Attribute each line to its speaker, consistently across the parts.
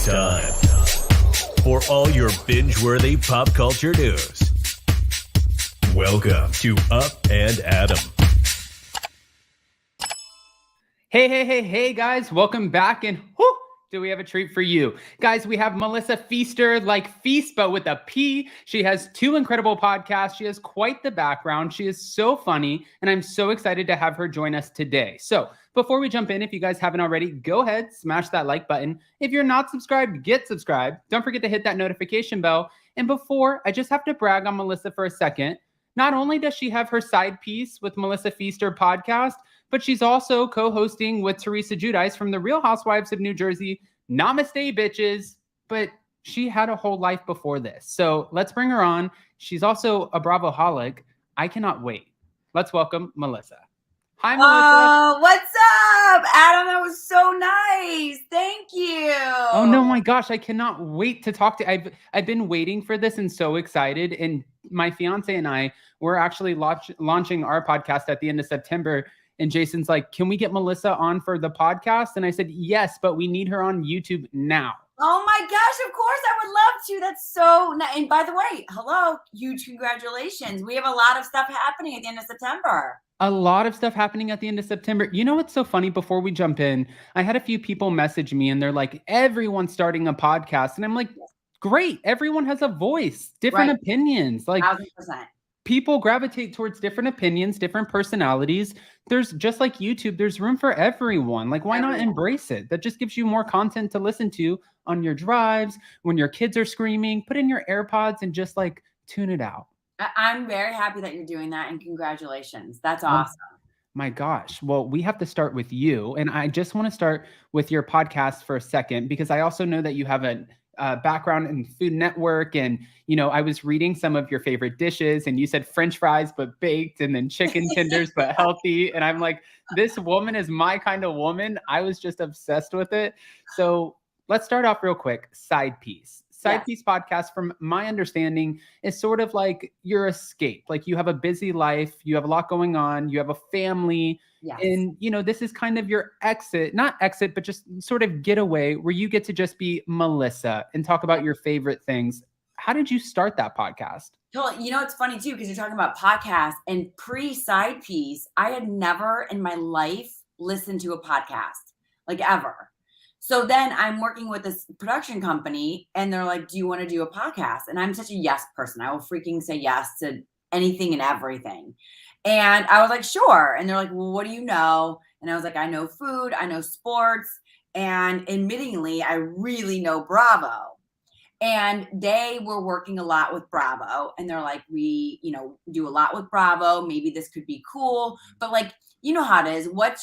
Speaker 1: time for all your binge-worthy pop culture news. Welcome to Up and Adam.
Speaker 2: Hey, guys. Welcome back. And do we have a treat for you? Guys, we have Melissa Pfeister, like feast, but with a P. She has 2 incredible podcasts. She has quite the background. She is so funny, and I'm so excited to have her join us today. So before we jump in, if you guys haven't already, go ahead, smash that like button. If you're not subscribed, get subscribed. Don't forget to hit that notification bell. And before, I just have to brag on Melissa for a second. Not only does she have her side piece with Melissa Pfeister podcast, but she's also co-hosting with Teresa Giudice from the Real Housewives of New Jersey, Namaste Bitches, but she had a whole life before this. So let's bring her on. She's also a Bravoholic. I cannot wait. Let's welcome Melissa. Hi, Melissa.
Speaker 3: Oh, what's up, Adam? That was so nice. Thank you.
Speaker 2: Oh, no, my gosh. I cannot wait to talk to you. I've been waiting for this and so excited. And my fiance and I, we're actually launching our podcast at the end of September. And Jason's like, can we get Melissa on for the podcast? And I said, yes, but we need her on YouTube now.
Speaker 3: Oh my gosh, of course I would love to. That's so nice. And by the way, hello, huge congratulations. We have a lot of stuff happening at the end of September.
Speaker 2: A lot of stuff happening at the end of September. You know what's so funny? Before we jump in, I had a few people message me and they're like, everyone's starting a podcast. And I'm like, great. Everyone has a voice, different opinions. Like
Speaker 3: 1,000%.
Speaker 2: People gravitate towards different opinions, different personalities. There's just like YouTube, there's room for everyone. Like, why not embrace it? That just gives you more content to listen to on your drives, when your kids are screaming, put in your AirPods and just like tune it out.
Speaker 3: I'm very happy that you're doing that, and congratulations. That's awesome.
Speaker 2: My gosh. Well, we have to start with you. And I just want to start with your podcast for a second, because I also know that you have a background in Food Network. And, you know, I was reading some of your favorite dishes and you said French fries, but baked, and then chicken tenders, but healthy. And I'm like, this woman is my kind of woman. I was just obsessed with it. So let's start off real quick. Side piece. Side Piece podcast, from my understanding, is sort of like your escape. Like, you have a busy life, you have a lot going on, you have a family, and, you know, this is kind of your exit, not exit, but just sort of getaway where you get to just be Melissa and talk about your favorite things. How did you start that podcast?
Speaker 3: You know, it's funny too, because you're talking about podcasts, and pre-Side Piece, I had never in my life listened to a podcast, like ever. So then I'm working with this production company and they're like, do you want to do a podcast? And I'm such a yes person. I will freaking say yes to anything and everything. And I was like, sure. And they're like, well, what do you know? And I was like, I know food, I know sports. And admittingly, I really know Bravo. And they were working a lot with Bravo. And they're like, we, you know, do a lot with Bravo. Maybe this could be cool. But like, you know how it is. What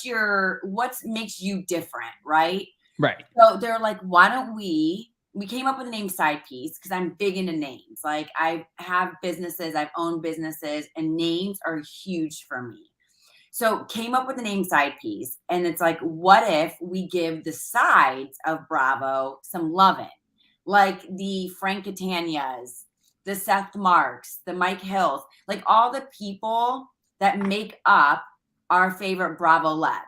Speaker 3: makes you different, right?
Speaker 2: Right.
Speaker 3: So they're like, why don't we came up with the name Side Piece because I'm big into names. Like, I have businesses, I've owned businesses, and names are huge for me. So came up with the name Side Piece. And it's like, what if we give the sides of Bravo some loving? Like the Frank Catanias, the Seth Marks, the Mike Hills, like all the people that make up our favorite Bravo lab.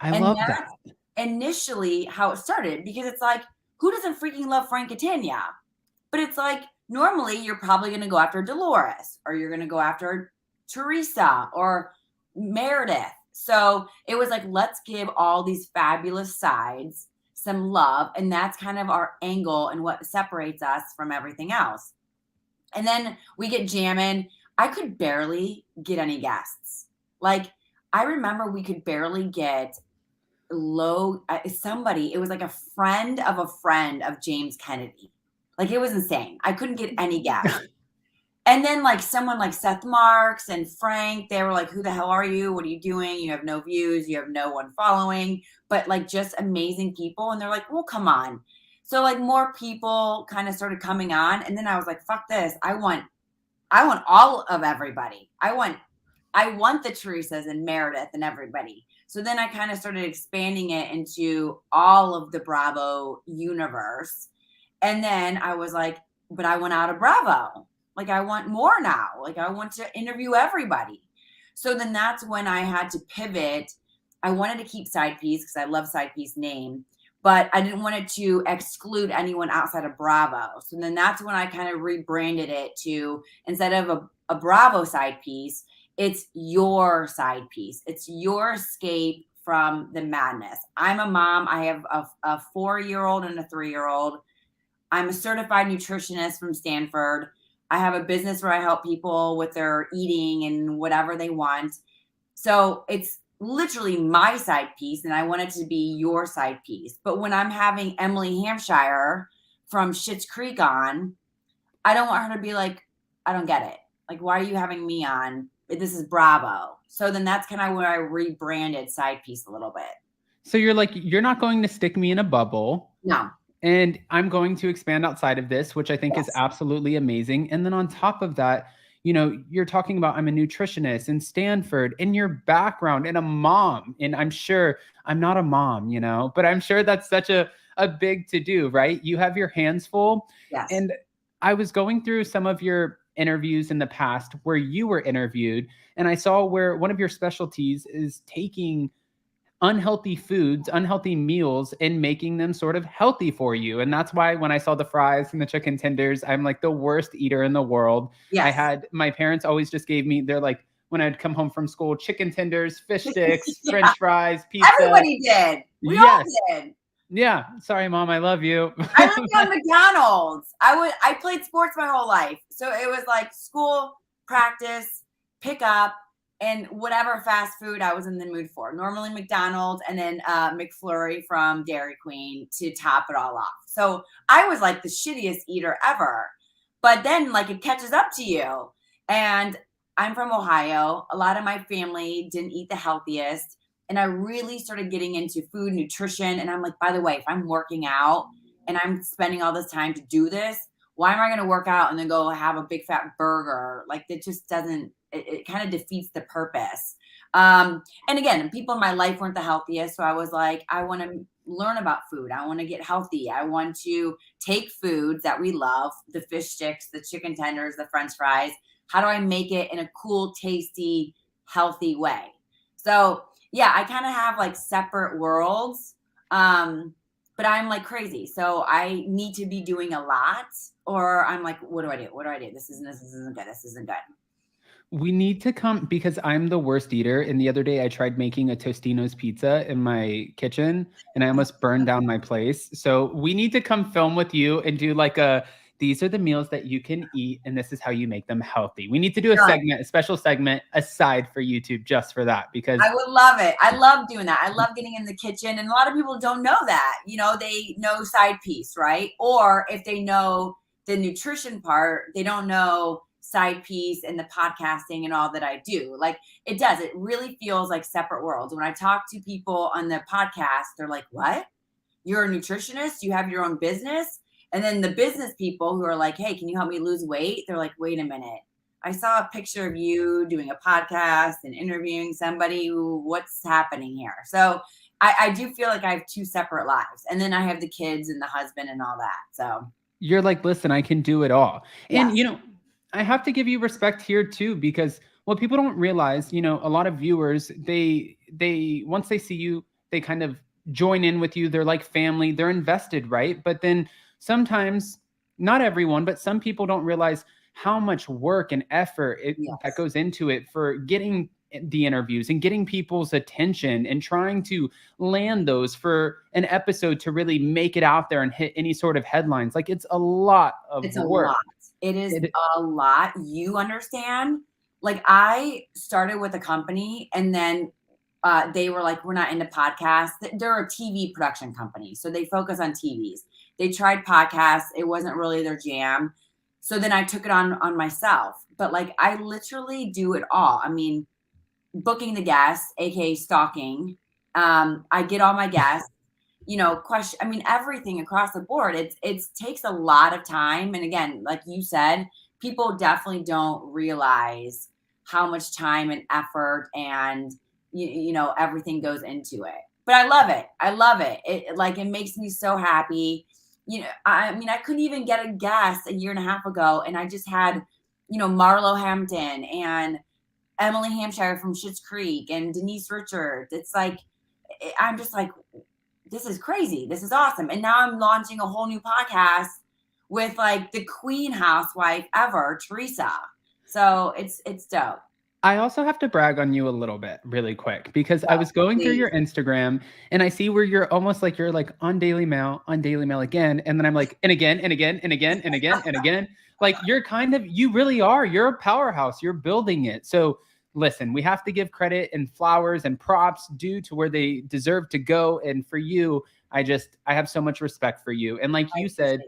Speaker 2: I love that.
Speaker 3: Initially how it started, because it's like, who doesn't freaking love Frank Catania? But it's like, normally you're probably going to go after Dolores, or you're going to go after Teresa or Meredith. So it was like, let's give all these fabulous sides some love. And that's kind of our angle and what separates us from everything else. And then we get jamming. I could barely get any guests. Like, I remember we could barely get somebody, it was like a friend of James Kennedy. Like, it was insane. I couldn't get any guests. And then like someone like Seth Marks and Frank, they were like, who the hell are you? What are you doing? You have no views. You have no one following, but like just amazing people. And they're like, well, come on. So like more people kind of started coming on. And then I was like, fuck this. I want all of everybody. I want the Teresas and Meredith and everybody. So then I kind of started expanding it into all of the Bravo universe. And then I was like, but I want out of Bravo. Like, I want more now. Like, I want to interview everybody. So then that's when I had to pivot. I wanted to keep Side Piece because I love Side Piece name, but I didn't want it to exclude anyone outside of Bravo. So then that's when I kind of rebranded it to, instead of a Bravo side piece, it's your side piece. It's your escape from the madness. I'm a mom. I have a 4-year-old and a 3-year-old. I'm a certified nutritionist from Stanford. I have a business where I help people with their eating and whatever they want. So it's literally my side piece, and I want it to be your side piece. But when I'm having Emily Hampshire from Schitt's Creek on, I don't want her to be like, I don't get it. Like, why are you having me on? This is Bravo. So then that's kind of where I rebranded side piece a little bit.
Speaker 2: So you're like, you're not going to stick me in a bubble.
Speaker 3: No.
Speaker 2: And I'm going to expand outside of this, which I think is absolutely amazing. And then on top of that, you know, you're talking about, I'm a nutritionist in Stanford, in your background, and a mom. And I'm sure I'm not a mom, you know, but I'm sure that's such a big to do, right? You have your hands full.
Speaker 3: Yes.
Speaker 2: And I was going through some of your interviews in the past where you were interviewed, and I saw where one of your specialties is taking unhealthy foods, unhealthy meals, and making them sort of healthy for you. And that's why when I saw the fries and the chicken tenders, I'm like the worst eater in the world.
Speaker 3: Yes.
Speaker 2: My parents always just gave me, they're like, when I'd come home from school, chicken tenders, fish sticks, French fries, pizza.
Speaker 3: Everybody did. We all did.
Speaker 2: Yeah. Sorry, Mom. I love you.
Speaker 3: I lived on McDonald's. I played sports my whole life. So it was like school, practice, pick up, and whatever fast food I was in the mood for. Normally McDonald's, and then McFlurry from Dairy Queen to top it all off. So I was like the shittiest eater ever. But then like it catches up to you. And I'm from Ohio. A lot of my family didn't eat the healthiest. And I really started getting into food, nutrition. And I'm like, by the way, if I'm working out and I'm spending all this time to do this, why am I going to work out and then go have a big fat burger? Like that just doesn't, it kind of defeats the purpose. And again, people in my life weren't the healthiest. So I was like, I want to learn about food. I want to get healthy. I want to take foods that we love, the fish sticks, the chicken tenders, the French fries. How do I make it in a cool, tasty, healthy way? So yeah, I kind of have like separate worlds. But I'm like crazy. So I need to be doing a lot, or I'm like, what do I do? What do I do? This isn't good. This isn't good.
Speaker 2: We need to come, because I'm the worst eater. And the other day I tried making a Tostino's pizza in my kitchen and I almost burned down my place. So we need to come film with you and do like these are the meals that you can eat and this is how you make them healthy. We need to do a special segment aside for YouTube just for that, because
Speaker 3: I would love it. I love doing that. I love getting in the kitchen. And a lot of people don't know that, you know, they know side piece, right? Or if they know the nutrition part, they don't know side piece and the podcasting and all that I do. Like it does. It really feels like separate worlds. When I talk to people on the podcast, they're like, what? You're a nutritionist? You have your own business? And then the business people who are like, hey, can you help me lose weight? They're like, wait a minute. I saw a picture of you doing a podcast and interviewing somebody. What's happening here? So I do feel like I have two separate lives. And then I have the kids and the husband and all that. So
Speaker 2: you're like, listen, I can do it all.
Speaker 3: Yes.
Speaker 2: And, you know, I have to give you respect here too, because what people don't realize, you know, a lot of viewers, they once they see you, they kind of join in with you. They're like family, they're invested, right? But then sometimes, not everyone, but some people don't realize how much work and effort that goes into it for getting the interviews and getting people's attention and trying to land those for an episode to really make it out there and hit any sort of headlines. Like it's a lot of work.
Speaker 3: It is a lot. You understand? Like I started with a company and then they were like, we're not into podcasts. They're a TV production company. So they focus on TVs. They tried podcasts. It wasn't really their jam. So then I took it on myself. But like I literally do it all. I mean, booking the guests, aka stalking. I get all my guests, you know, everything across the board. It takes a lot of time. And again, like you said, people definitely don't realize how much time and effort and you know everything goes into it. But I love it. I love it. It makes me so happy. You know, I mean, I couldn't even get a guest a year and a half ago, and I just had, you know, Marlo Hampton and Emily Hampshire from Schitt's Creek and Denise Richards. It's like, I'm just like, this is crazy. This is awesome. And now I'm launching a whole new podcast with like the queen housewife ever, Teresa. So it's dope.
Speaker 2: I also have to brag on you a little bit really quick because I was going through your Instagram and I see where you're almost like you're like on Daily Mail again. And then I'm like, and again, and again, and again, and again, and again. Like you're kind of, you really are. You're a powerhouse. You're building it. So listen, we have to give credit and flowers and props due to where they deserve to go. And for you, I have so much respect for you. And like you said,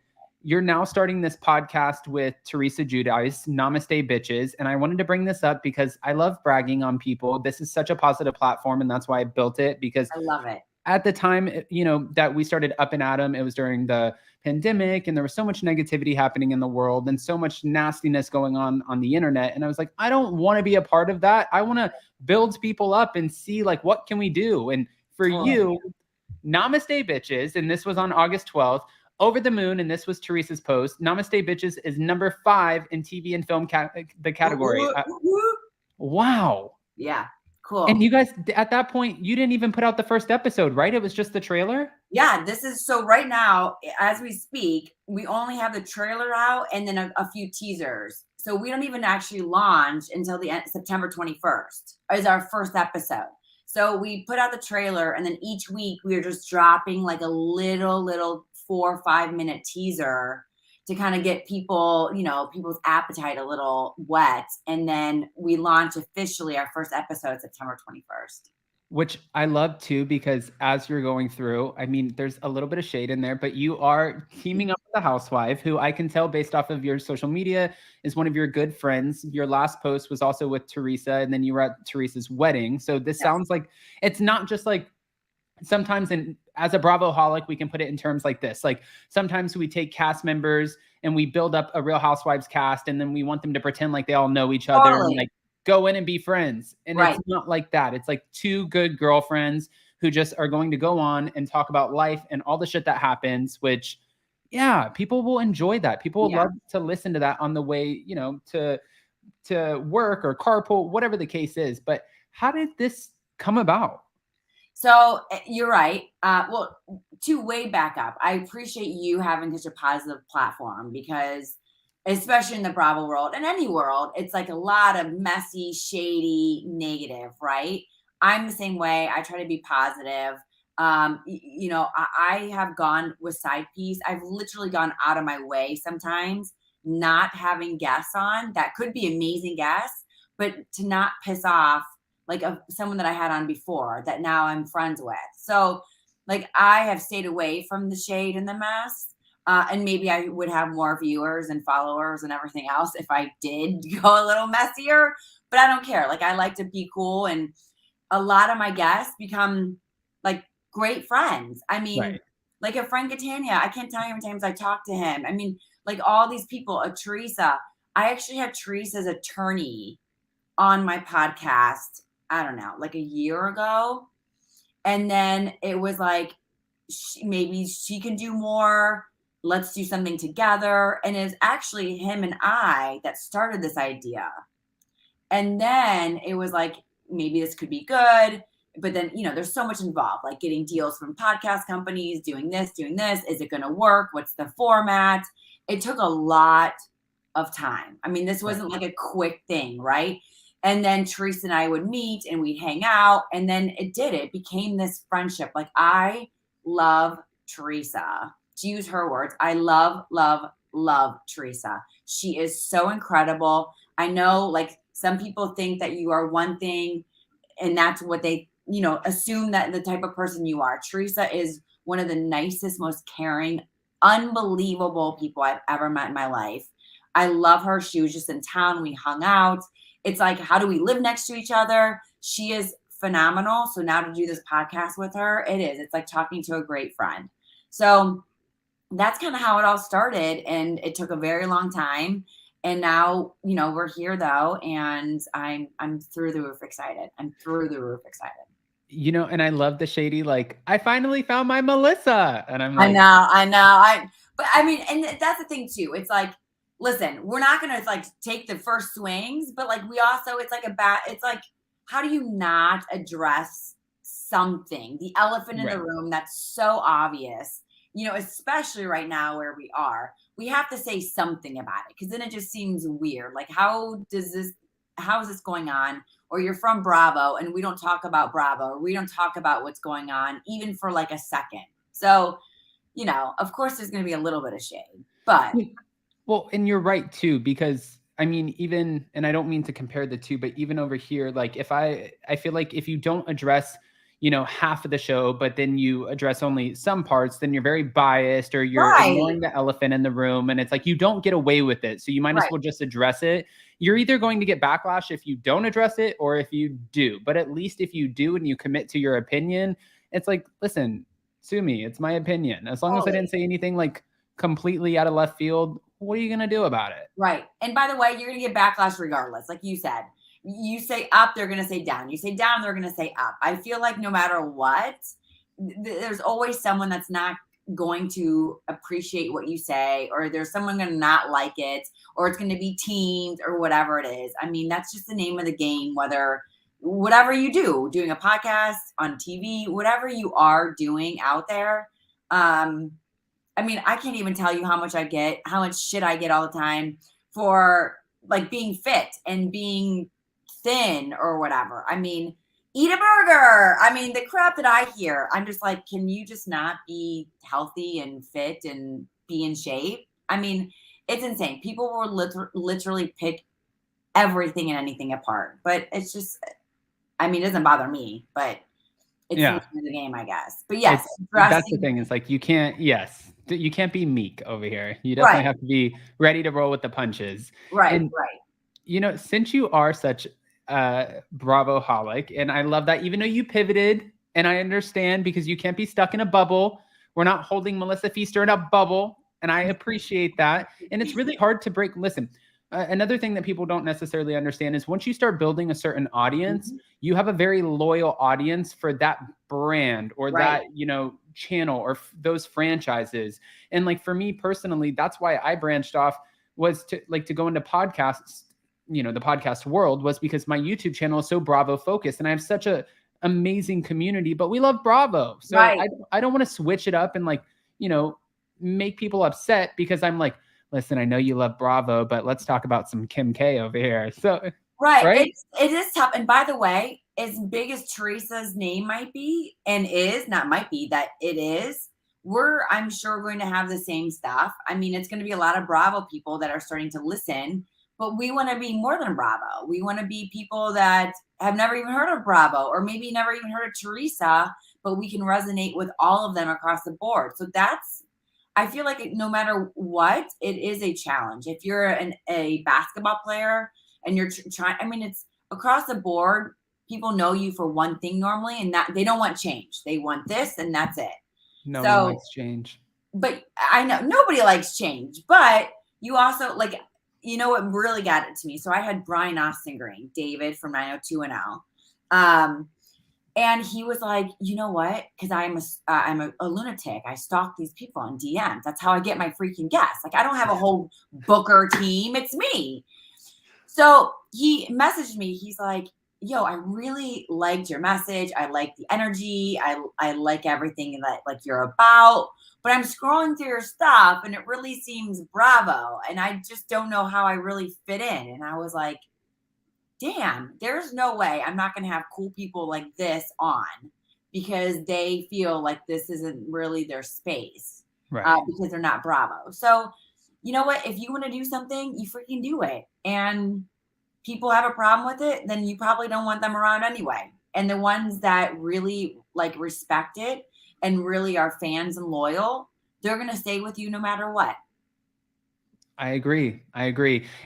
Speaker 2: you're now starting this podcast with Teresa Giudice, Namaste Bitches. And I wanted to bring this up because I love bragging on people. This is such a positive platform. And that's why I built it, because
Speaker 3: I love it.
Speaker 2: At the time, you know, that we started Up and Atom, it was during the pandemic and there was so much negativity happening in the world and so much nastiness going on the internet. And I was like, I don't want to be a part of that. I want to build people up and see like, what can we do? And for you, Namaste Bitches, and this was on August 12th, Over the Moon, and this was Teresa's post. Namaste Bitches is number 5 in TV and film the category. Wow.
Speaker 3: Yeah. Cool.
Speaker 2: And you guys, at that point, you didn't even put out the first episode, right? It was just the trailer?
Speaker 3: Yeah, this is, so right now, as we speak, we only have the trailer out and then a few teasers. So we don't even actually launch until the end, September 21st is our first episode. So we put out the trailer and then each week we are just dropping like a little 4 or 5 minute teaser to kind of get people, you know, people's appetite a little wet. And then we launch officially our first episode September 21st.
Speaker 2: Which I love too, because as you're going through, I mean, there's a little bit of shade in there, but you are teaming up with a housewife who I can tell based off of your social media is one of your good friends. Your last post was also with Teresa, and then you were at Teresa's wedding. So this sounds like it's not just like sometimes as a Bravo-holic, we can put it in terms like this. Like sometimes we take cast members and we build up a Real Housewives cast and then we want them to pretend like they all know each other and like go in and be friends. And it's not like that. It's like 2 good girlfriends who just are going to go on and talk about life and all the shit that happens, which, yeah, people will enjoy that. People will love to listen to that on the way, you know, to work or carpool, whatever the case is. But how did this come about?
Speaker 3: So you're right. Well, to way back up, I appreciate you having such a positive platform because especially in the Bravo world and any world, it's like a lot of messy, shady, negative, right? I'm the same way. I try to be positive. You know, I have gone with Side Piece. I've literally gone out of my way sometimes not having guests on that could be amazing guests, but to not piss off like someone that I had on before that now I'm friends with. So like I have stayed away from the shade and the mess. And maybe I would have more viewers and followers and everything else if I did go a little messier, but I don't care. Like I like to be cool. And a lot of my guests become like great friends. I mean, like a Frank Catania, I can't tell you how many times I talked to him. I mean, like all these people, Teresa, I actually had Teresa's attorney on my podcast, I don't know, like a year ago. And then it was like, maybe she can do more. Let's do something together. And it's actually him and I that started this idea. And then it was like, maybe this could be good. But then, you know, there's so much involved, like getting deals from podcast companies, doing this. Is it going to work? What's the format? It took a lot of time. I mean, this wasn't like a quick thing, right? And then Teresa and I would meet and we'd hang out. And then it became this friendship. Like I love Teresa. To use her words, I love Teresa. She is so incredible. I know like some people think that you are one thing and that's what they, you know, assume that the type of person you are. Teresa is one of the nicest, most caring, unbelievable people I've ever met in my life. I love her. She was just in town. We hung out. It's like, how do we live next to each other? She is phenomenal. So now to do this podcast with her, it's like talking to a great friend. So that's kind of how it all started. And it took a very long time. And now, you know, we're here though. And I'm through the roof excited.
Speaker 2: You know, and I love the shady, like, I finally found my Melissa. And I'm like,
Speaker 3: I know. But I mean, and that's the thing too. It's like, listen, we're not going to like take the first swings, but like we also, it's like, how do you not address something. The elephant in
Speaker 2: Right.
Speaker 3: the room that's so obvious, you know, especially right now where we are. We have to say something about it because then it just seems weird. Like, how is this going on? Or you're from Bravo and we don't talk about Bravo, or we don't talk about what's going on even for like a second. So, you know, of course there's going to be a little bit of shade, but
Speaker 2: well, and you're right too, because I mean, even, and I don't mean to compare the two, but even over here, like if I feel like if you don't address, you know, half of the show, but then you address only some parts, then you're very biased or you're
Speaker 3: right,
Speaker 2: ignoring the elephant in the room. And it's like, you don't get away with it. So you might as
Speaker 3: right,
Speaker 2: well just address it. You're either going to get backlash if you don't address it or if you do. But at least if you do and you commit to your opinion, it's like, listen, sue me. It's my opinion. As long as I
Speaker 3: totally.
Speaker 2: didn't say anything like completely out of left field, what are you going to do about it?
Speaker 3: Right. And by the way, you're going to get backlash regardless. Like you said, you say up, they're going to say down. You say down, they're going to say up. I feel like no matter what, there's always someone that's not going to appreciate what you say, or there's someone going to not like it, or it's going to be teams or whatever it is. I mean, that's just the name of the game, whatever you do, doing a podcast, on TV, whatever you are doing out there. I mean, I can't even tell you how much shit I get all the time for like being fit and being thin or whatever. I mean, eat a burger. I mean, the crap that I hear, I'm just like, can you just not be healthy and fit and be in shape? I mean, it's insane. People will literally pick everything and anything apart, but it's just, I mean, it doesn't bother me, but it's the game, I guess. But yes,
Speaker 2: that's the thing. It's like, you can't be meek over here. You definitely have to be ready to roll with the punches.
Speaker 3: Right,
Speaker 2: and,
Speaker 3: right.
Speaker 2: You know, since you are such a Bravo-holic, and I love that, even though you pivoted, and I understand because you can't be stuck in a bubble. We're not holding Melissa Pfeister in a bubble, and I appreciate that. And it's really hard to break. Listen, another thing that people don't necessarily understand is once you start building a certain audience, you have a very loyal audience for that brand or that, you know, channel or those franchises. And like for me personally, that's why I branched off, was to go into podcasts, you know, the podcast world, was because my YouTube channel is so Bravo focused and I have such a amazing community, but we love Bravo. So I don't want to switch it up and like, you know, make people upset because I'm like, listen, I know you love Bravo, but let's talk about some Kim K over here. So right?
Speaker 3: It is tough. And by the way, as big as Teresa's name might be, and is, not might be, that it is, I'm sure going to have the same stuff. I mean, it's going to be a lot of Bravo people that are starting to listen, but we want to be more than Bravo. We want to be people that have never even heard of Bravo, or maybe never even heard of Teresa, but we can resonate with all of them across the board. So I feel like no matter what, it is a challenge. If you're a basketball player and you're trying, I mean, it's across the board. People know you for one thing normally, and that they don't want change. They want this, and that's it.
Speaker 2: No one likes change.
Speaker 3: But I know nobody likes change. But you also, like, you know what really got it to me? So I had Brian Austin Green, David from 90210. And he was like, you know what? Because I'm a lunatic. I stalk these people on DMs. That's how I get my freaking guests. Like, I don't have a whole booker team. It's me. So he messaged me. He's like, yo, I really liked your message. I like the energy. I like everything that like you're about. But I'm scrolling through your stuff and it really seems Bravo. And I just don't know how I really fit in. And I was like, damn, there's no way I'm not going to have cool people like this on because they feel like this isn't really their space, because they're not Bravo. So, you know what? If you want to do something, you freaking do it. And people have a problem with it, then you probably don't want them around anyway. And the ones that really like respect it and really are fans and loyal, they're going to stay with you no matter what.
Speaker 2: I agree.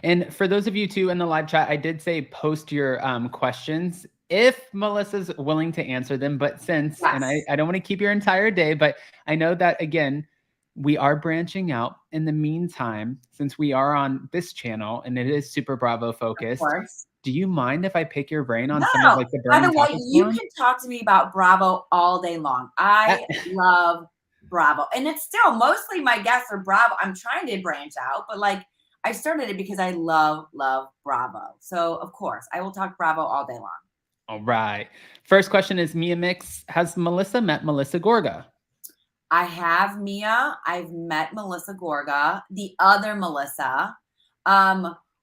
Speaker 2: And for those of you too in the live chat, I did say post your questions if Melissa's willing to answer them. But since, and I don't want to keep your entire day, but I know that, again, we are branching out. In the meantime, since we are on this channel and it is super Bravo focused, do you mind if I pick your brain on some of like the burning topics? By the way,
Speaker 3: you can talk to me about Bravo all day long. I love Bravo. And it's still mostly my guests are Bravo. I'm trying to branch out, but like I started it because I love Bravo. So of course I will talk Bravo all day long.
Speaker 2: All right. First question is Mia Mix. Has Melissa met Melissa Gorga?
Speaker 3: I have Mia. I've met Melissa Gorga, the other Melissa.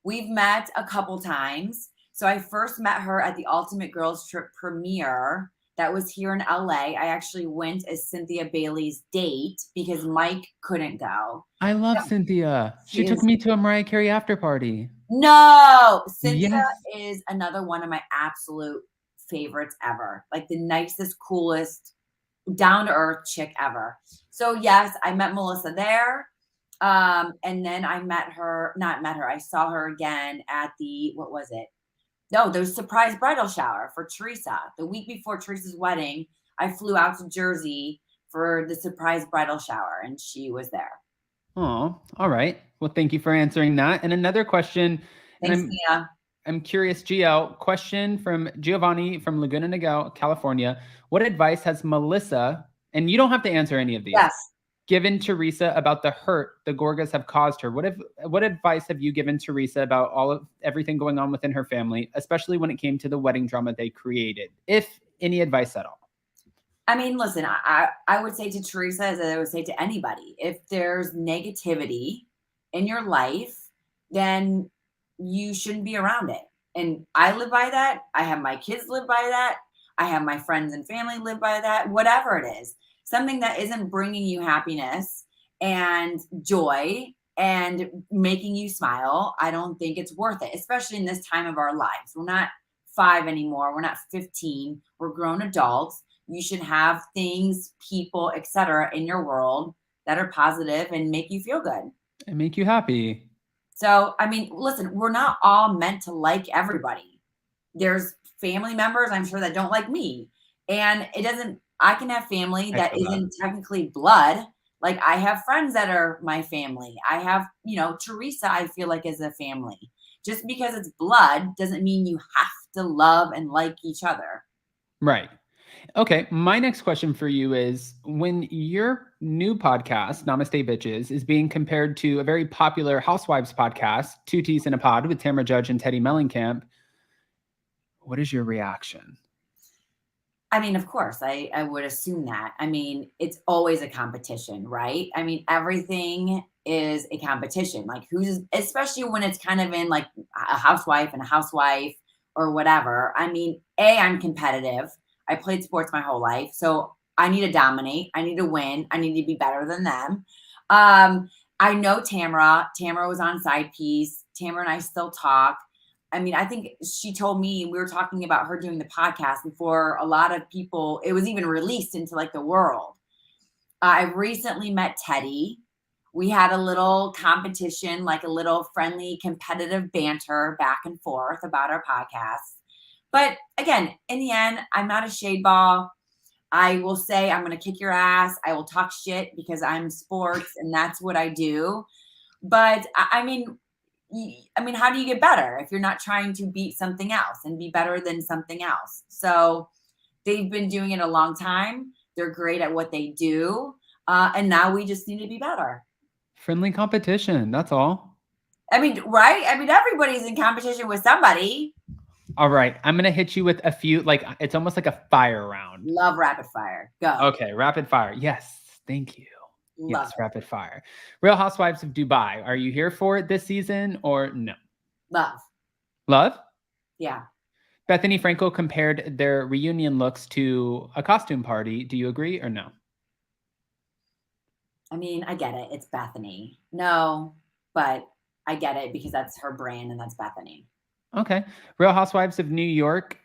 Speaker 3: We've met a couple times. So I first met her at the Ultimate Girls Trip premiere that was here in LA. I actually went as Cynthia Bailey's date because Mike couldn't go.
Speaker 2: I love Cynthia. She took me to a Mariah Carey after party.
Speaker 3: No, Cynthia
Speaker 2: Yes.
Speaker 3: is another one of my absolute favorites ever. Like the nicest, coolest, down to earth chick ever. So yes, I met Melissa there. And then I saw her again at the, what was it? No, there's surprise bridal shower for Teresa. The week before Teresa's wedding, I flew out to Jersey for the surprise bridal shower and she was there.
Speaker 2: Oh, all right. Well, thank you for answering that. And another question.
Speaker 3: Thanks, Mia.
Speaker 2: I'm curious, Gio. Question from Giovanni from Laguna Niguel, California. What advice has Melissa, and you don't have to answer any of these,
Speaker 3: Yes.
Speaker 2: given Teresa about the hurt the Gorgas have caused her? What advice have you given Teresa about everything going on within her family, especially when it came to the wedding drama they created? If any advice at all.
Speaker 3: I mean, listen, I would say to Teresa, as I would say to anybody, if there's negativity in your life, then you shouldn't be around it. And I live by that. I have my kids live by that. I have my friends and family live by that. Whatever it is, something that isn't bringing you happiness and joy and making you smile, I don't think it's worth it, especially in this time of our lives. We're not 5 anymore. We're not 15. We're grown adults. You should have things, people, etc. in your world that are positive and make you feel good.
Speaker 2: And make you happy.
Speaker 3: So, I mean, listen, we're not all meant to like everybody. There's family members, I'm sure, that don't like me. And I can have family that isn't technically blood. Like I have friends that are my family. I have, Teresa, I feel like is a family. Just because it's blood doesn't mean you have to love and like each other.
Speaker 2: Right. Okay, my next question for you is, when your new podcast, Namaste Bitches, is being compared to a very popular Housewives podcast, Two Teas in a Pod with Tamra Judge and Teddy Mellencamp, what is your reaction?
Speaker 3: I mean, of course, I would assume that. I mean, it's always a competition, right? I mean, everything is a competition. Like especially when it's kind of in like a housewife and a housewife or whatever. I mean, I'm competitive. I played sports my whole life. So I need to dominate. I need to win. I need to be better than them. I know Tamra. Tamra was on Side Piece. Tamra and I still talk. I mean, I think she told me, we were talking about her doing the podcast before a lot of people, it was even released into like the world. I recently met Teddy. We had a little competition, like a little friendly, competitive banter back and forth about our podcast. But again, in the end, I'm not a shade ball. I will say I'm going to kick your ass. I will talk shit because I'm sports and that's what I do. But I mean, how do you get better if you're not trying to beat something else and be better than something else? So they've been doing it a long time. They're great at what they do. And now we just need to be better.
Speaker 2: Friendly competition. That's all.
Speaker 3: I mean, right? I mean, everybody's in competition with somebody.
Speaker 2: All right. I'm going to hit you with a few, like, it's almost like a fire round.
Speaker 3: Love rapid fire. Go.
Speaker 2: Okay. Rapid fire. Yes. Thank you.
Speaker 3: Love
Speaker 2: yes.
Speaker 3: it.
Speaker 2: Rapid fire. Real Housewives of Dubai. Are you here for it this season or no?
Speaker 3: Love.
Speaker 2: Love?
Speaker 3: Yeah.
Speaker 2: Bethany Frankel compared their reunion looks to a costume party. Do you agree or no?
Speaker 3: I mean, I get it. It's Bethany. No, but I get it because that's her brand and that's Bethany.
Speaker 2: Okay. Real Housewives of New York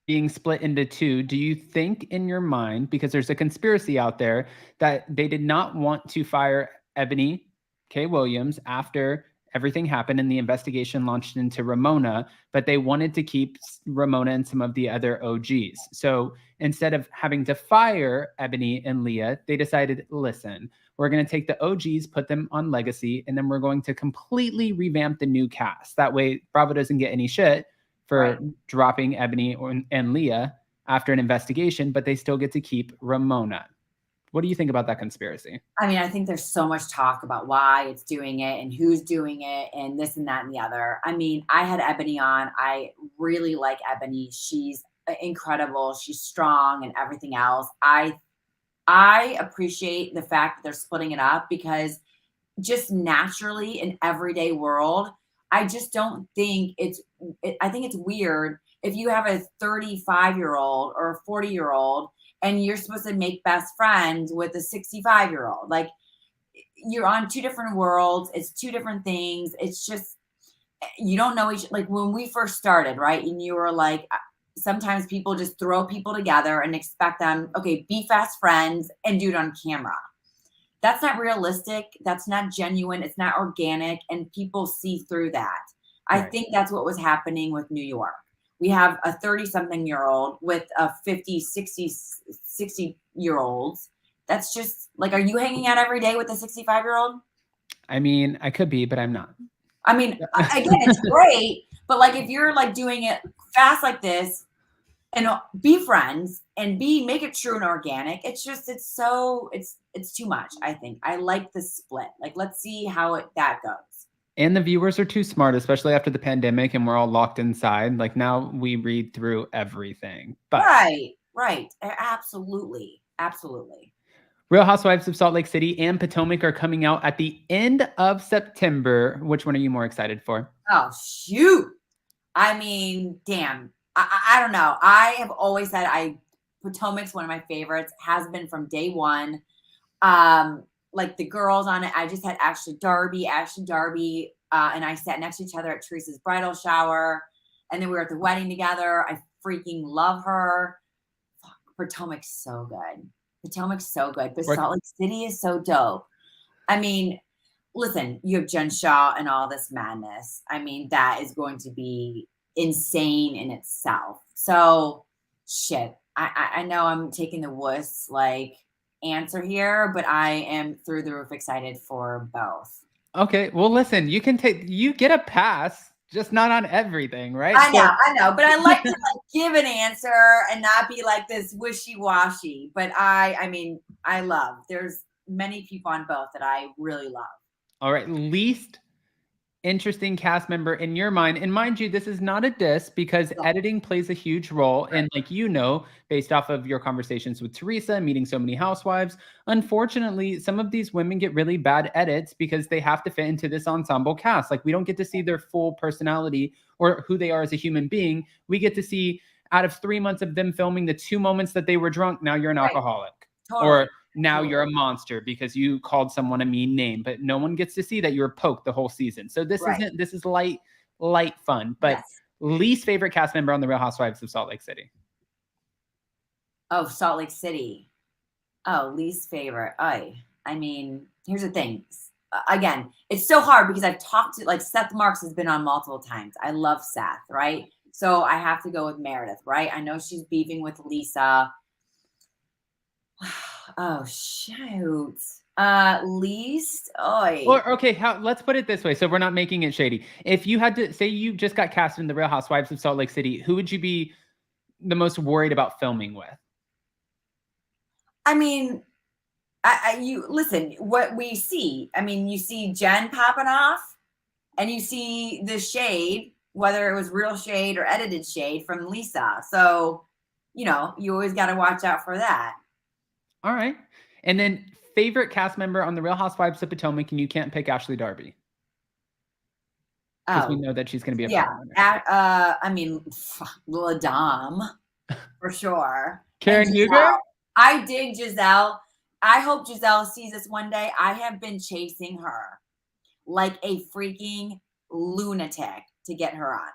Speaker 2: being split into two. Do you think in your mind, because there's a conspiracy out there, that they did not want to fire Ebony K. Williams after everything happened and the investigation launched into Ramona, but they wanted to keep Ramona and some of the other OGs. So instead of having to fire Ebony and Leah, they decided, listen, we're going to take the OGs, put them on Legacy, and then we're going to completely revamp the new cast. That way Bravo doesn't get any shit for dropping Ebony and Leah after an investigation, but they still get to keep Ramona. What do you think about that conspiracy?
Speaker 3: I mean, I think there's so much talk about why it's doing it and who's doing it and this and that and the other. I mean, I had Ebony on. I really like Ebony. She's incredible. She's strong and everything else. I appreciate the fact that they're splitting it up because just naturally in everyday world, I just don't think I think it's weird if you have a 35-year-old or a 40-year-old and you're supposed to make best friends with a 65-year-old. Like, you're on two different worlds. It's two different things. It's just, you don't know like when we first started, right? And you were like, sometimes people just throw people together and expect them, okay, be fast friends and do it on camera. That's not realistic. That's not genuine. It's not organic. And people see through that. I think that's what was happening with New York. We have a 30-something-year-old with a 50, 60-year-olds. That's just like, are you hanging out every day with a 65-year-old?
Speaker 2: I mean, I could be, but I'm not.
Speaker 3: I mean, again, it's great. But like, if you're like doing it fast like this and be friends and make it true and organic, it's too much. I think I like the split. Like, let's see how that goes.
Speaker 2: And the viewers are too smart, especially after the pandemic and we're all locked inside. Like, now we read through everything. But
Speaker 3: right. Absolutely.
Speaker 2: Real Housewives of Salt Lake City and Potomac are coming out at the end of September. Which one are you more excited for?
Speaker 3: Oh, shoot. I mean, damn. I don't know. I have always said Potomac's one of my favorites, has been from day one. Like the girls on it, I just had Ashley Darby, and I sat next to each other at Teresa's bridal shower. And then we were at the wedding together. I freaking love her. Fuck, Potomac's so good. But Salt Lake City is so dope. I mean, listen, you have Jen Shaw and all this madness. I mean, that is going to be insane in itself. So, shit. I know I'm taking the wuss, like, answer here, but I am through the roof excited for both.
Speaker 2: Okay, well, listen, you get a pass, just not on everything, right?
Speaker 3: I know, but I like to like give an answer and not be like this wishy-washy. But I mean, I love. There's many people on both that I really love.
Speaker 2: All right, least interesting cast member in your mind, and mind you, this is not a diss because editing plays a huge role. And like, based off of your conversations with Teresa, meeting so many housewives, unfortunately, some of these women get really bad edits because they have to fit into this ensemble cast. Like, we don't get to see their full personality or who they are as a human being. We get to see, out of 3 months of them filming, the 2 moments that they were drunk, now you're an alcoholic.
Speaker 3: Totally.
Speaker 2: Or now you're a monster because you called someone a mean name, but no one gets to see that you were poked the whole season. So this is light fun. But least favorite cast member on the Real Housewives of Salt Lake City.
Speaker 3: Oh, Salt Lake City. Oh, least favorite. I mean, here's the thing. Again, it's so hard because I've talked to, like, Seth Marks has been on multiple times. I love Seth, right? So I have to go with Meredith, right? I know she's beefing with Lisa. Oh, shoot. Least.
Speaker 2: Or, okay, let's put it this way, so we're not making it shady. If you had to say you just got cast in the Real Housewives of Salt Lake City, who would you be the most worried about filming with?
Speaker 3: I mean, you listen, what we see. I mean, you see Jen popping off, and you see the shade, whether it was real shade or edited shade from Lisa. So, you always got to watch out for that.
Speaker 2: All right. And then favorite cast member on the Real Housewives of Potomac, and you can't pick Ashley Darby. Because we know that she's going to be a
Speaker 3: I mean, Ladam, for sure.
Speaker 2: Karen Huger?
Speaker 3: I dig Giselle. I hope Giselle sees this one day. I have been chasing her like a freaking lunatic to get her on.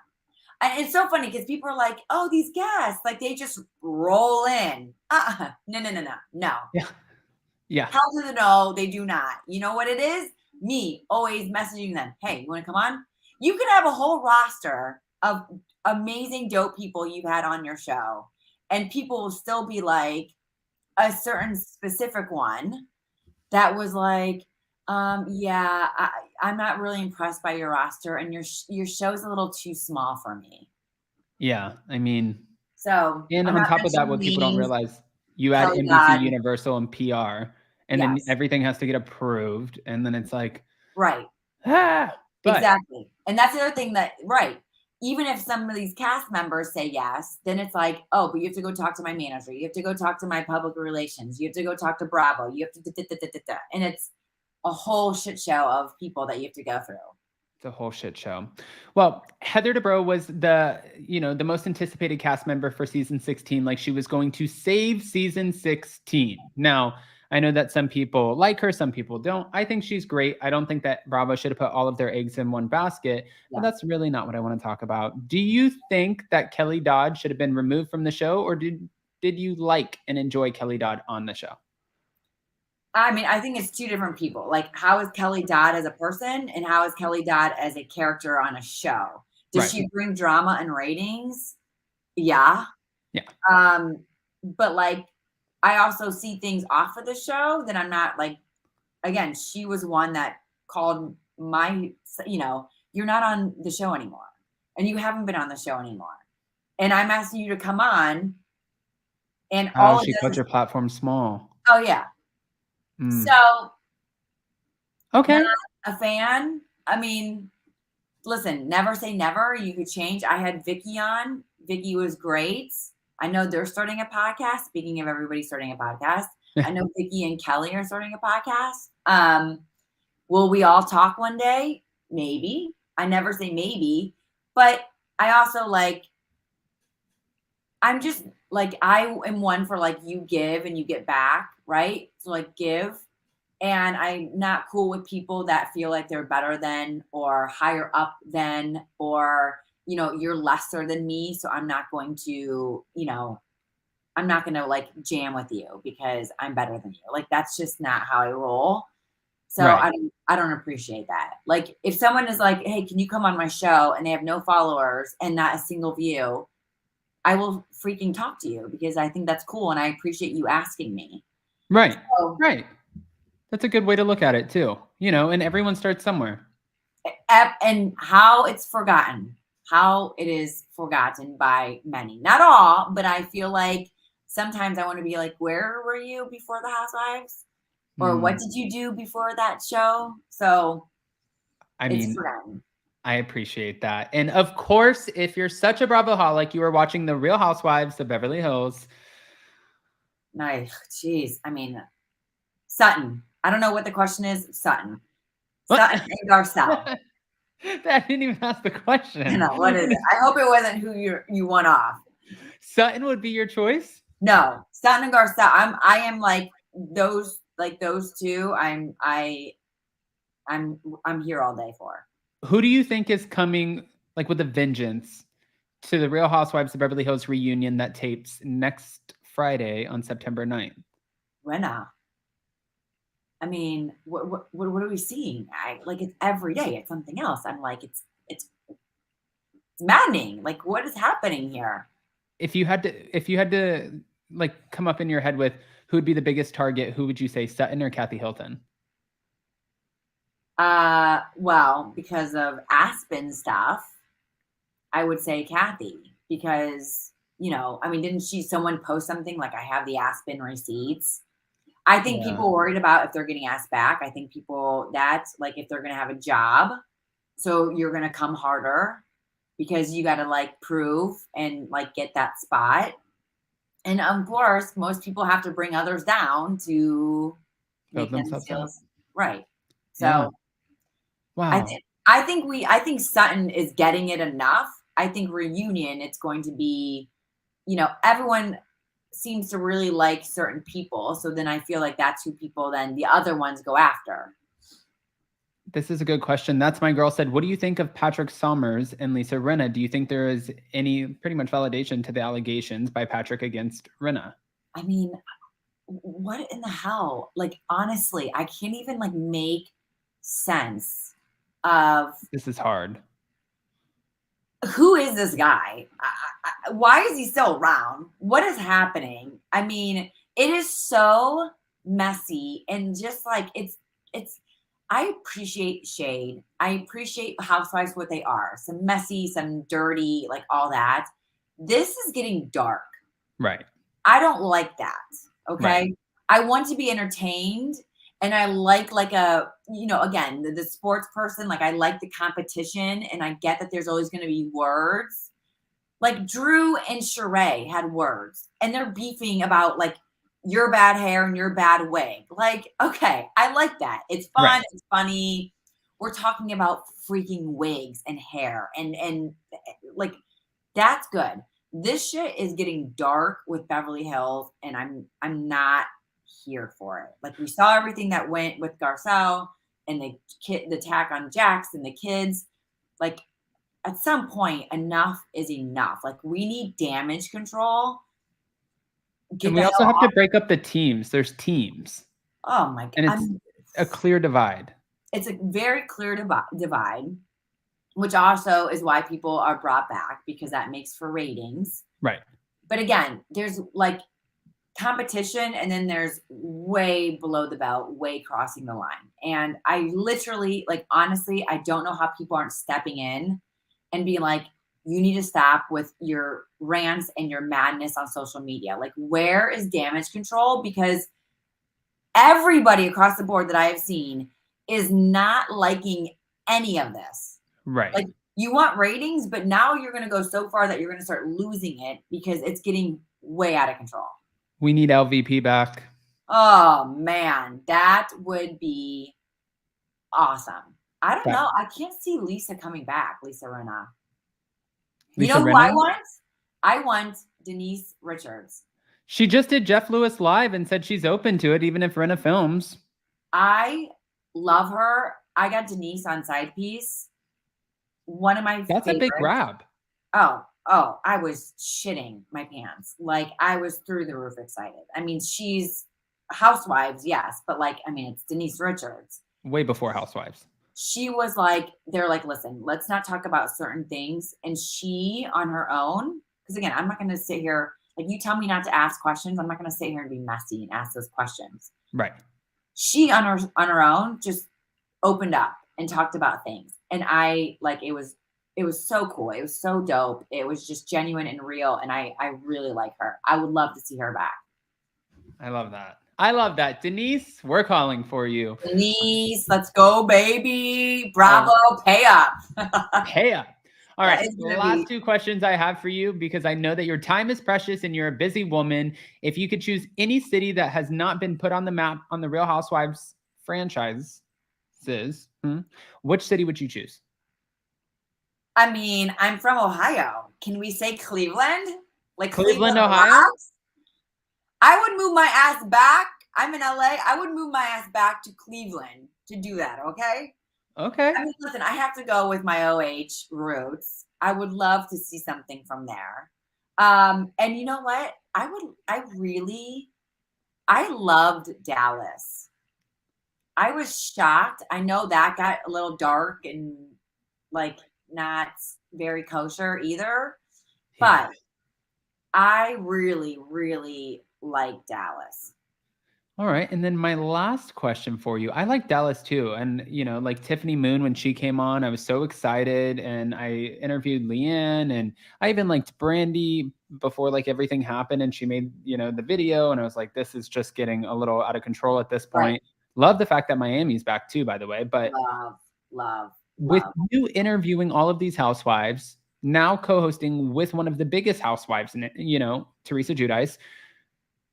Speaker 3: And it's so funny because people are like, oh, these guests, like, they just roll in. No. Yeah. Hell to the no, they do not. You know what it is? Me always messaging them. Hey, you want to come on? You could have a whole roster of amazing, dope people you've had on your show, and people will still be like a certain specific one that was like, I'm not really impressed by your roster, and your show's a little too small for me.
Speaker 2: Yeah, I mean,
Speaker 3: so,
Speaker 2: and on top of that, what people don't realize, you add NBC, Universal, and PR, and then everything has to get approved, and then it's like,
Speaker 3: right.
Speaker 2: But,
Speaker 3: exactly. And that's the other thing that, even if some of these cast members say yes, then it's like, oh, but you have to go talk to my manager. You have to go talk to my public relations. You have to go talk to Bravo. You have to, and it's a whole shit show of people that you have to go through.
Speaker 2: It's a whole shit show. Well, Heather Dubrow was the most anticipated cast member for season 16. Like, she was going to save season 16. Now, I know that some people like her, some people don't. I think she's great. I don't think that Bravo should have put all of their eggs in one basket, but that's really not what I want to talk about. Do you think that Kelly Dodd should have been removed from the show, or did you like and enjoy Kelly Dodd on the show?
Speaker 3: I mean, I think it's two different people. Like, how is Kelly Dodd as a person, and how is Kelly Dodd as a character on a show? Does she bring drama and ratings? Yeah. But like, I also see things off of the show that I'm not like, again, she was one that called you're not on the show anymore, and you haven't been on the show anymore. And I'm asking you to come on, and
Speaker 2: She cut your platform small.
Speaker 3: Oh yeah. So,
Speaker 2: okay.
Speaker 3: Not a fan. I mean, listen, never say never. You could change. I had Vicky on. Vicky was great. I know they're starting a podcast. Speaking of everybody starting a podcast, I know Vicky and Kelly are starting a podcast. Will we all talk one day? Maybe. I never say maybe, but I also I'm just like, I am one for like, you give and you get back, right? So like, give. And I'm not cool with people that feel like they're better than or higher up than, or, you're lesser than me. So I'm not going to, I'm not going to like jam with you because I'm better than you. Like, that's just not how I roll. So I don't appreciate that. Like, if someone is like, hey, can you come on my show, and they have no followers and not a single view, I will freaking talk to you because I think that's cool. And I appreciate you asking me.
Speaker 2: Right. So, right. That's a good way to look at it too. And everyone starts somewhere.
Speaker 3: And how it is forgotten by many, not all, but I feel like sometimes I want to be like, where were you before the Housewives? Or what did you do before that show? So it's forgotten.
Speaker 2: I appreciate that. And of course, if you're such a Bravoholic, you are watching The Real Housewives of Beverly Hills.
Speaker 3: Nice. Jeez. I mean, Sutton. I don't know what the question is. Sutton.
Speaker 2: What?
Speaker 3: Sutton and Garcelle.
Speaker 2: That didn't even ask the question.
Speaker 3: I know. What is it? I hope it wasn't who you want off. Sutton
Speaker 2: would be your choice?
Speaker 3: No. Sutton and Garcelle. I am like those two. I'm here all day for.
Speaker 2: Who do you think is coming like with a vengeance to the Real Housewives of Beverly Hills reunion that tapes next Friday on September 9th?
Speaker 3: Rinna. I mean, what are we seeing? It's every day. It's something else. I'm like, it's maddening. Like, what is happening here?
Speaker 2: If you had to like come up in your head with who would be the biggest target, who would you say, Sutton or Kathy Hilton?
Speaker 3: Well, because of Aspen stuff, I would say Kathy, because, didn't someone post something like, I have the Aspen receipts? I think people worried about if they're getting asked back. I think people that's like, if they're going to have a job, so you're going to come harder because you got to like prove and like get that spot. And of course, most people have to bring others down to make themselves feel right. So, wow. I think Sutton is getting it enough. I think reunion, it's going to be, everyone seems to really like certain people. So then I feel like that's who people then the other ones go after.
Speaker 2: This is a good question. That's My Girl said, what do you think of Patrick Summers and Lisa Rinna? Do you think there is any pretty much validation to the allegations by Patrick against Rinna?
Speaker 3: I mean, what in the hell? Like, honestly, I can't even like make sense of.
Speaker 2: This is hard.
Speaker 3: Who is this guy? Why is he still around? What is happening? I mean, it is so messy and just like it's. I appreciate shade. I appreciate Housewives what they are. Some messy, some dirty, like all that. This is getting dark.
Speaker 2: Right.
Speaker 3: I don't like that. Okay.
Speaker 2: Right.
Speaker 3: I want to be entertained, and I like a you know, again, the sports person, like I like the competition and I get that there's always going to be words. Like Drew and Sheree had words and they're beefing about like your bad hair and your bad wig. Like, okay, I like that. It's fun. Right. It's funny. We're talking about freaking wigs and hair and like, that's good. This shit is getting dark with Beverly Hills and I'm not here for it. Like we saw everything that went with Garcelle and the attack on Jax and the kids. Like at some point, enough is enough. Like we need damage control.
Speaker 2: And we also have to break up the teams. There's teams.
Speaker 3: Oh my God.
Speaker 2: And it's a clear divide.
Speaker 3: It's a very clear divide, which also is why people are brought back because that makes for ratings.
Speaker 2: Right.
Speaker 3: But again, there's like competition and then there's way below the belt, way crossing the line. And I literally, like, honestly, I don't know how people aren't stepping in and being like, you need to stop with your rants and your madness on social media. Like, where is damage control? Because everybody across the board that I have seen is not liking any of this.
Speaker 2: Right.
Speaker 3: Like, you want ratings, but now you're going to go so far that you're going to start losing it because it's getting way out of control.
Speaker 2: We need LVP back.
Speaker 3: Oh, man. That would be awesome. I don't know. I can't see Lisa coming back, Lisa Rinna. You know who I want? I want Denise Richards.
Speaker 2: She just did Jeff Lewis live and said she's open to it, even if Rinna films.
Speaker 3: I love her. I got Denise on Side Piece. One of my favorites.
Speaker 2: That's a big grab.
Speaker 3: Oh, I was shitting my pants. Like, I was through the roof excited. I mean, she's Housewives, yes, but like, I mean, it's Denise Richards.
Speaker 2: Way before Housewives.
Speaker 3: She was like, they're like, listen, let's not talk about certain things. And she, on her own, because again, I'm not going to sit here, like you tell me not to ask questions. I'm not going to sit here and be messy and ask those questions.
Speaker 2: Right.
Speaker 3: She, on her own, just opened up and talked about things. And I, like, it was so cool. It was so dope. It was just genuine and real. And I really like her. I would love to see her back.
Speaker 2: I love that. I love that. Denise, we're calling for you.
Speaker 3: Denise, let's go, baby. Bravo. Pay up.
Speaker 2: Pay up. All right. The last two questions I have for you, because I know that your time is precious and you're a busy woman. If you could choose any city that has not been put on the map on the Real Housewives franchises, which city would you choose?
Speaker 3: I mean, I'm from Ohio. Can we say Cleveland? Like
Speaker 2: Cleveland, Ohio?
Speaker 3: Rocks? I would move my ass back. I'm in LA. I would move my ass back to Cleveland to do that, okay?
Speaker 2: Okay.
Speaker 3: I mean, listen, I have to go with my OH roots. I would love to see something from there. And you know what? I loved Dallas. I was shocked. I know that got a little dark and like not very kosher either, but I really, really like Dallas.
Speaker 2: All right. And then my last question for you. I like Dallas too. And, you know, like Tiffany Moon, when she came on, I was so excited. And I interviewed Leanne and I even liked Brandy before like everything happened. And she made, you know, the video. And I was like, this is just getting a little out of control at this point. Right. Love the fact that Miami's back too, by the way. But
Speaker 3: love.
Speaker 2: With you interviewing all of these housewives, now co-hosting with one of the biggest housewives, you know, Teresa Giudice,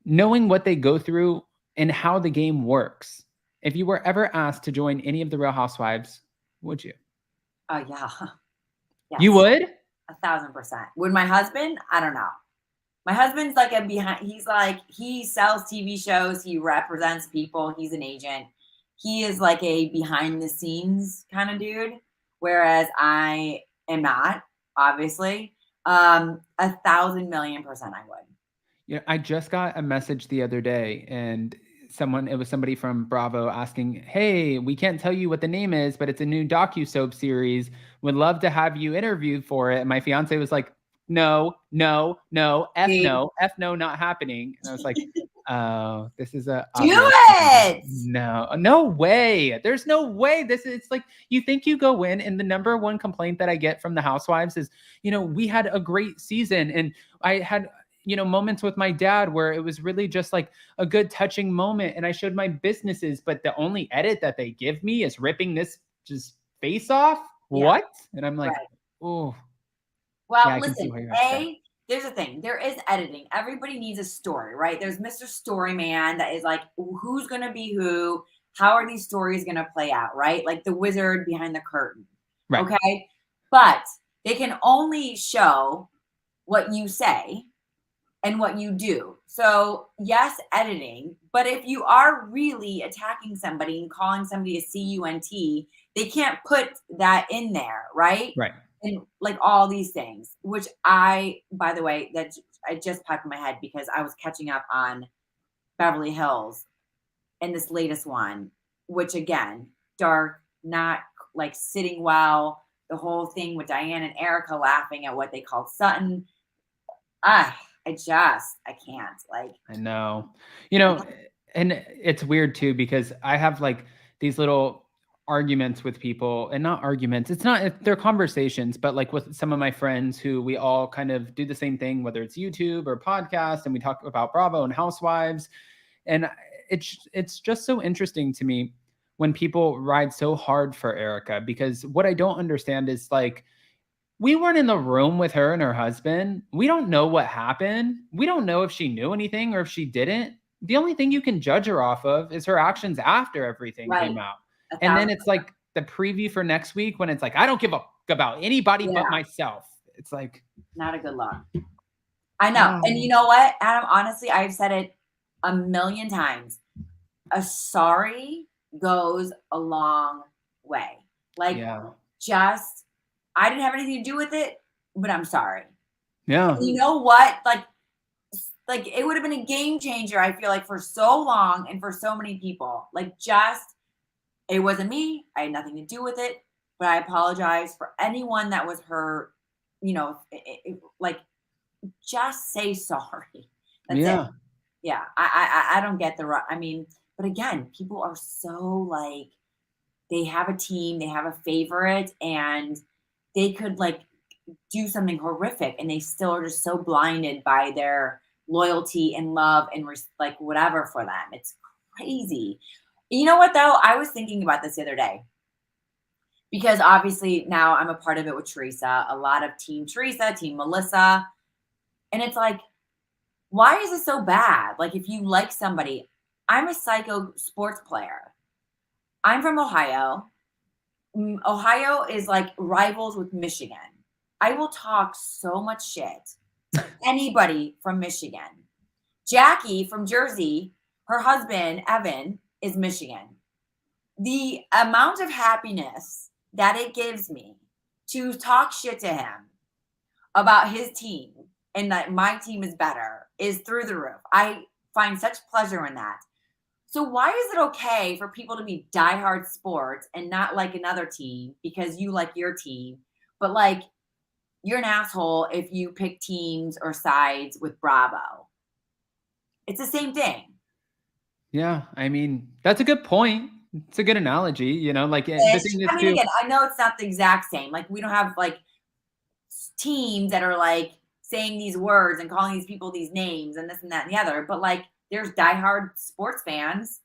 Speaker 2: knowing what they go through and how the game works. If you were ever asked to join any of the Real Housewives, would you?
Speaker 3: Oh, yeah. Yes.
Speaker 2: You would?
Speaker 3: 1,000%. Would my husband? I don't know. My husband's like he sells TV shows. He represents people. He's an agent. He is like a behind the scenes kind of dude. Whereas I am not, obviously. 1,000,000,000% I would.
Speaker 2: Yeah, I just got a message the other day and it was somebody from Bravo asking, hey, we can't tell you what the name is, but it's a new docu-soap series. Would love to have you interviewed for it. And my fiance was like, no, no, not happening. And I was like, oh, this is a
Speaker 3: do it.
Speaker 2: No way. There's no way. It's like, you think you go in, and the number one complaint that I get from the Housewives is, you know, we had a great season and I had moments with my dad where it was really just like a good touching moment. And I showed my businesses, but the only edit that they give me is ripping this just face off.
Speaker 3: Yeah.
Speaker 2: What? And I'm like,
Speaker 3: Right.
Speaker 2: oh,
Speaker 3: Well,
Speaker 2: yeah, I can see
Speaker 3: listen,
Speaker 2: why you're upset.
Speaker 3: There's a thing. There is editing. Everybody needs a story, right? There's Mr. Storyman that is like, who's going to be who? How are these stories going to play out, right? Like the wizard behind the curtain.
Speaker 2: Right.
Speaker 3: Okay. But they can only show what you say and what you do. So, yes, editing. But if you are really attacking somebody and calling somebody a cunt, they can't put that in there, right?
Speaker 2: Right.
Speaker 3: And like all these things, which by the way, that I just popped in my head because I was catching up on Beverly Hills and this latest one, which again, dark, not like sitting well. The whole thing with Diane and Erica laughing at what they called Sutton. I can't. Like,
Speaker 2: I know, and it's weird too, because I have like these little arguments with people, and not arguments. They're conversations, but like with some of my friends who we all kind of do the same thing, whether it's YouTube or podcast, and we talk about Bravo and Housewives. And it's just so interesting to me when people ride so hard for Erica, because what I don't understand is like, we weren't in the room with her and her husband. We don't know what happened. We don't know if she knew anything or if she didn't. The only thing you can judge her off of is her actions after everything came out. And then it's like the preview for next week when it's like, I don't give a fuck about anybody but myself. It's like,
Speaker 3: not a good look. I know. And you know what, Adam, honestly, I've said it a million times. A sorry goes a long way. Like, just, I didn't have anything to do with it, but I'm sorry.
Speaker 2: Yeah.
Speaker 3: And you know what? Like it would have been a game changer, I feel like, for so long and for so many people. Like, just, it wasn't me. I had nothing to do with it, but I apologize for anyone that was hurt. Like, just say sorry. That's it. Yeah. I don't get but again, people are so like, they have a team, they have a favorite, and they could like do something horrific, and they still are just so blinded by their loyalty and love and like whatever for them. It's crazy. You know what though? I was thinking about this the other day, because obviously now I'm a part of it with Teresa, a lot of Team Teresa, Team Melissa. And it's like, why is it so bad? Like, if you like somebody, I'm a psycho sports player. I'm from Ohio. Ohio is like rivals with Michigan. I will talk so much shit. Anybody from Michigan. Jackie from Jersey, her husband, Evan, is Michigan. The amount of happiness that it gives me to talk shit to him about his team and that my team is better is through the roof. I find such pleasure in that. So why is it okay for people to be diehard sports and not like another team because you like your team, but like you're an asshole if you pick teams or sides with Bravo? It's the same thing.
Speaker 2: Yeah, I mean, that's a good point. It's a good analogy, like the thing is
Speaker 3: again, I know it's not the exact same. Like, we don't have like teams that are like saying these words and calling these people these names and this and that and the other, but like, there's diehard sports fans.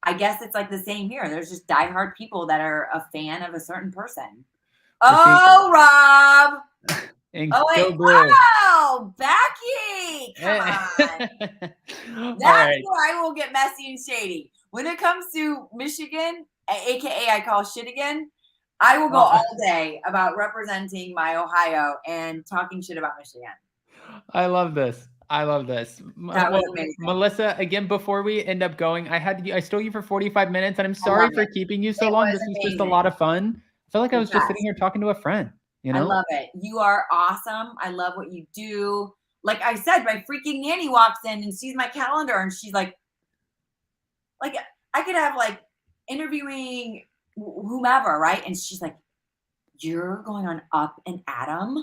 Speaker 3: I guess it's like the same here. There's just diehard people that are a fan of a certain person. Oh, Rob.
Speaker 2: Oh, wait.
Speaker 3: Wow, Becky. Come on. That's where I will get messy and shady. When it comes to Michigan, AKA I call shit again, I will go all day about representing my Ohio and talking shit about Michigan.
Speaker 2: I love this.
Speaker 3: That was amazing.
Speaker 2: Melissa, again, before we end up going, I stole you for 45 minutes, and I'm sorry for keeping you so long. This was just a lot of fun. I feel like I was just sitting here talking to a friend. I
Speaker 3: love it. You are awesome. I love what you do. Like I said, my freaking nanny walks in and sees my calendar, and she's like I could have like interviewing whomever, right? And she's like, "You're going on Up and Adam?"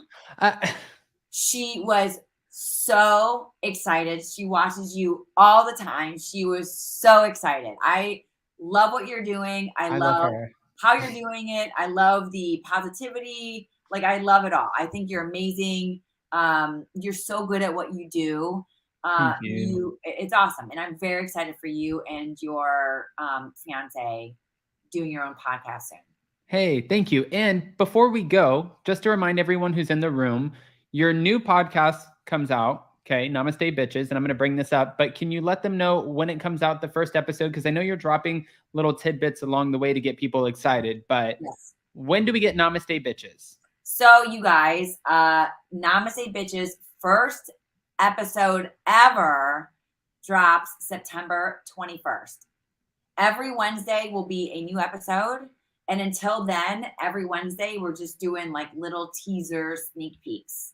Speaker 3: She was so excited. She watches you all the time. She was so excited. I love what you're doing. I love how you're doing it. I love the positivity. Like, I love it all. I think you're amazing. You're so good at what you do.
Speaker 2: Thank you.
Speaker 3: It's awesome. And I'm very excited for you and your fiance doing your own podcast soon.
Speaker 2: Hey, thank you. And before we go, just to remind everyone who's in the room, your new podcast comes out. Okay, Namaste Bitches. And I'm going to bring this up, but can you let them know when it comes out, the first episode? Because I know you're dropping little tidbits along the way to get people excited, but
Speaker 3: Yes.
Speaker 2: When do we get Namaste Bitches?
Speaker 3: So you guys, Namaste Bitches first episode ever drops September 21st. Every Wednesday will be a new episode. And until then, every Wednesday, we're just doing like little teaser sneak peeks.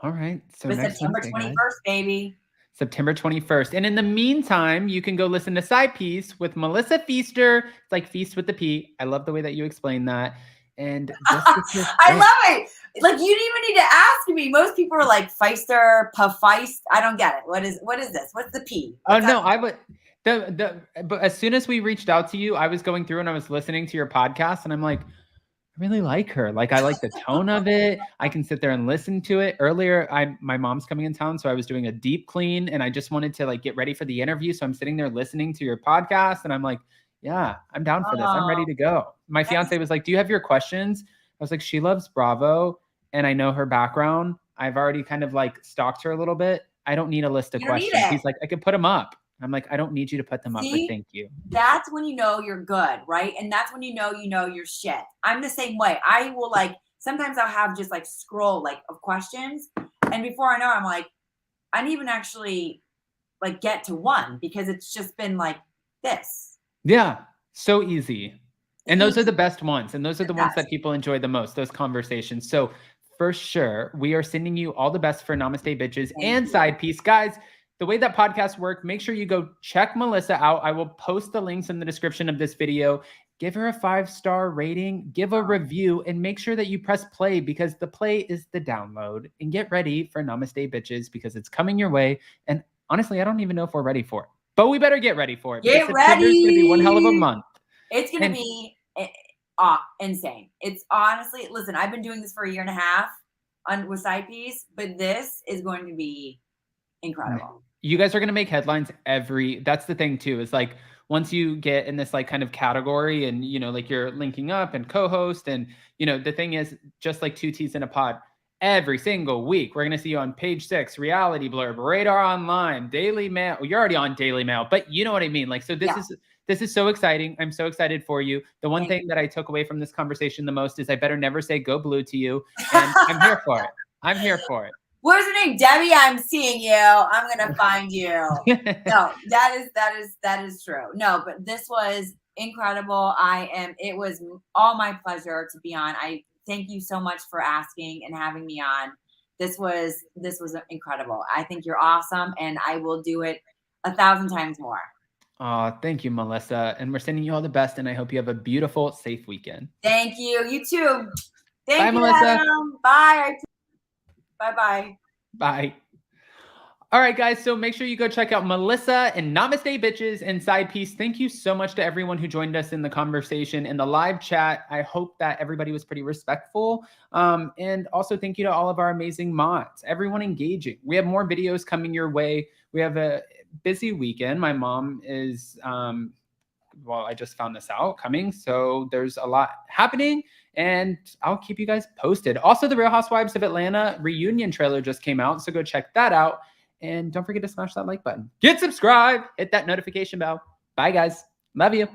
Speaker 2: All right. So
Speaker 3: But
Speaker 2: next
Speaker 3: September
Speaker 2: Wednesday,
Speaker 3: 21st,
Speaker 2: guys.
Speaker 3: baby.
Speaker 2: September 21st. And in the meantime, you can go listen to Side Piece with Melissa Pfeister. It's like feast with the P. I love the way that you explain that. And
Speaker 3: I love it. Like, you didn't even need to ask me. Most people are like Pfeister, Pfeister. I don't get it. What is this? What's the P? What's
Speaker 2: no, I would. But as soon as we reached out to you, I was going through and I was listening to your podcast, and I'm like, I really like her. Like, I like the tone of it. I can sit there and listen to it. Earlier, my mom's coming in town, so I was doing a deep clean, and I just wanted to like get ready for the interview. So I'm sitting there listening to your podcast, and I'm like, yeah, I'm down for this. I'm ready to go. My fiance was like, do you have your questions? I was like, she loves Bravo, and I know her background. I've already kind of like stalked her a little bit. I don't need a list of questions. He's like, I could put them up. I'm like, I don't need you to put them up, but thank you.
Speaker 3: That's when you know you're good, right? And that's when you know your shit. I'm the same way. I will like, sometimes I'll have just like scroll like of questions. And before I know it, I'm like, I didn't even actually like get to one because it's just been like this.
Speaker 2: Yeah, so easy. And those are the best ones. And those are the ones that people enjoy the most, those conversations. So for sure, we are sending you all the best for Namaste Bitches and Side Piece. Guys, the way that podcasts work, make sure you go check Melissa out. I will post the links in the description of this video. Give her a 5-star rating, give a review, and make sure that you press play because the play is the download. And get ready for Namaste Bitches because it's coming your way. And honestly, I don't even know if we're ready for it, but we better get ready for it.
Speaker 3: Get ready.
Speaker 2: It's going to be one hell of a month.
Speaker 3: It's going to be insane. It's honestly, listen, I've been doing this for a year and a half with Side Piece, but this is going to be incredible.
Speaker 2: You guys are going to make headlines that's the thing too, is like, once you get in this like kind of category and, you know, like you're linking up and co-host and, you know, the thing is just like 2 T's in a pod every single week. We're going to see you on Page 6, Reality Blurb, Radar Online, Daily Mail. You're already on Daily Mail, but you know what I mean? Like, so this is so exciting. I'm so excited for you. The one thing that I took away from this conversation the most is I better never say go blue to you. And I'm here for it. I'm here for it.
Speaker 3: What's her name? Debbie, I'm seeing you. I'm going to find you. No, that is true. No, but this was incredible. It was all my pleasure to be on. I thank you so much for asking and having me on. This was incredible. I think you're awesome and I will do it 1,000 times more.
Speaker 2: Thank you, Melissa. And we're sending you all the best. And I hope you have a beautiful, safe weekend.
Speaker 3: Thank you. You too.
Speaker 2: Bye, Melissa.
Speaker 3: Adam. Bye. Bye-bye.
Speaker 2: Bye. All right, guys. So make sure you go check out Melissa and Namaste Bitches and Side Piece. Thank you so much to everyone who joined us in the conversation in the live chat. I hope that everybody was pretty respectful. And also thank you to all of our amazing mods, everyone engaging. We have more videos coming your way. We have a busy weekend. My mom is, I just found this out coming. So there's a lot happening. And I'll keep you guys posted. Also, the Real Housewives of Atlanta reunion trailer just came out. So go check that out. And don't forget to smash that like button. Get subscribed. Hit that notification bell. Bye, guys. Love you.